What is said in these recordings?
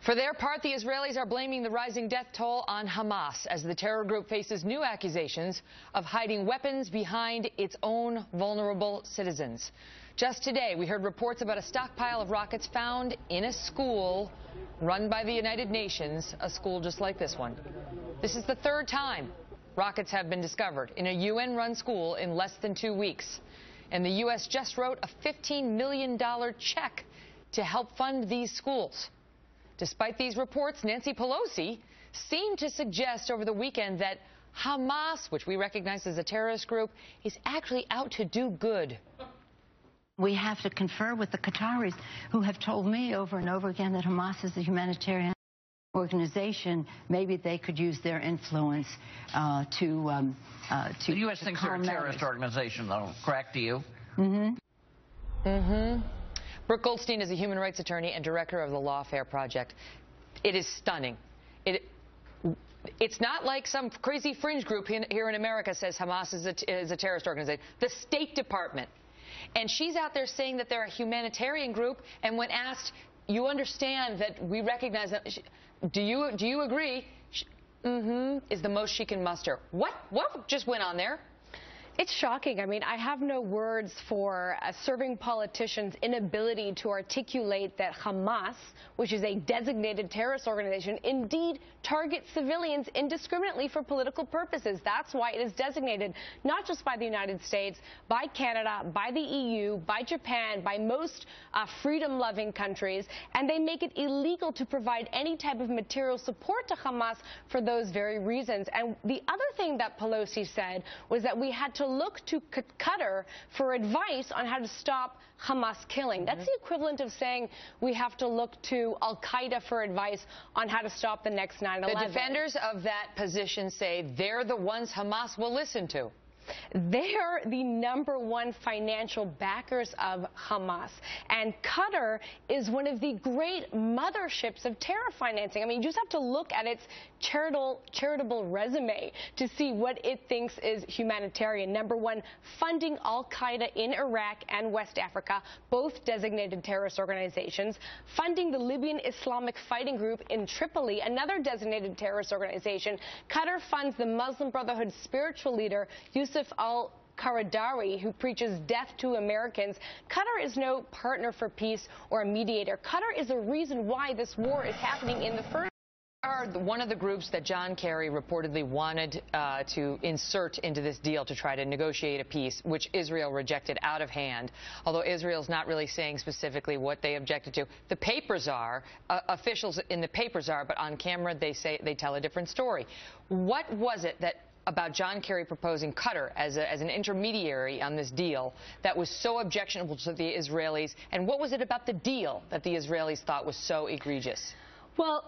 For their part, the Israelis are blaming the rising death toll on Hamas as the terror group faces new accusations of hiding weapons behind its own vulnerable citizens. Just today, we heard reports about a stockpile of rockets found in a school run by the United Nations, a school just like this one. This is the third time rockets have been discovered in a UN-run school in less than 2 weeks. And the U.S. just wrote a $15 million check to help fund these schools. Despite these reports, Nancy Pelosi seemed to suggest over the weekend that Hamas, which we recognize as a terrorist group, is actually out to do good. We have to confer with the Qataris, who have told me over and over again that Hamas is a humanitarian organization. Maybe they could use their influence to the U.S. thinks they're a terrorist organization, though, correct to you? Brooke Goldstein is a human rights attorney and director of the Lawfare Project. It is stunning. It's not like some crazy fringe group here in America says Hamas is a terrorist organization. The State Department. And she's out there saying that they're a humanitarian group, and when asked, you understand that we recognize that, do you agree? Is the most she can muster. What just went on there? It's shocking. I mean, I have no words for a serving politician's inability to articulate that Hamas, which is a designated terrorist organization, indeed targets civilians indiscriminately for political purposes. That's why it is designated not just by the United States, by Canada, by the EU, by Japan, by most freedom-loving countries, and they make it illegal to provide any type of material support to Hamas for those very reasons. And the other thing that Pelosi said was that we had to look to Qatar for advice on how to stop Hamas killing. That's the equivalent of saying we have to look to Al-Qaeda for advice on how to stop the next 9/11. The defenders of that position say they're the ones Hamas will listen to. They're the #1 financial backers of Hamas. And Qatar is one of the great motherships of terror financing. I mean, you just have to look at its charitable resume to see what it thinks is humanitarian. #1, funding Al-Qaeda in Iraq and West Africa, both designated terrorist organizations. Funding the Libyan Islamic Fighting Group in Tripoli, another designated terrorist organization. Qatar funds the Muslim Brotherhood spiritual leader, Yusuf al-Qaradawi, who preaches death to Americans. Qatar is no partner for peace or a mediator. Qatar is the reason why this war is happening in the first. Are one of the groups that John Kerry reportedly wanted to insert into this deal to try to negotiate a peace, which Israel rejected out of hand, although Israel's not really saying specifically what they objected to. The papers are, officials in the papers are, but on camera they tell a different story. What was it that about John Kerry proposing Qatar as an intermediary on this deal that was so objectionable to the Israelis, and what was it about the deal that the Israelis thought was so egregious? Well,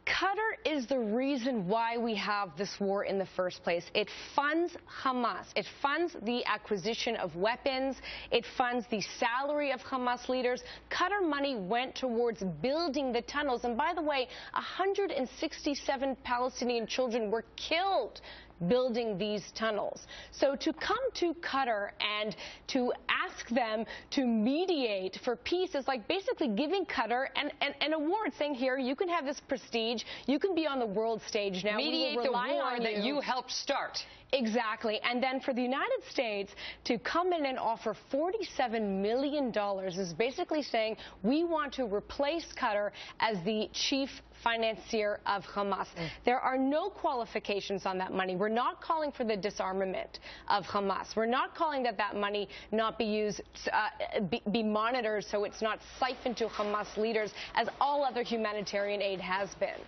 Qatar is the reason why we have this war in the first place. It funds Hamas. It funds the acquisition of weapons. It funds the salary of Hamas leaders. Qatar money went towards building the tunnels. And by the way, 167 Palestinian children were killed building these tunnels. So to come to Qatar and to ask them to mediate for peace is like basically giving Qatar an award, saying, here, you can have this prestige, you can be on the world stage now. Mediate the war that you helped start. Exactly. And then for the United States to come in and offer $47 million is basically saying we want to replace Qatar as the chief financier of Hamas. There are no qualifications on that money. We're not calling for the disarmament of Hamas. We're not calling that money not be used, be monitored so it's not siphoned to Hamas leaders as all other humanitarian aid has been.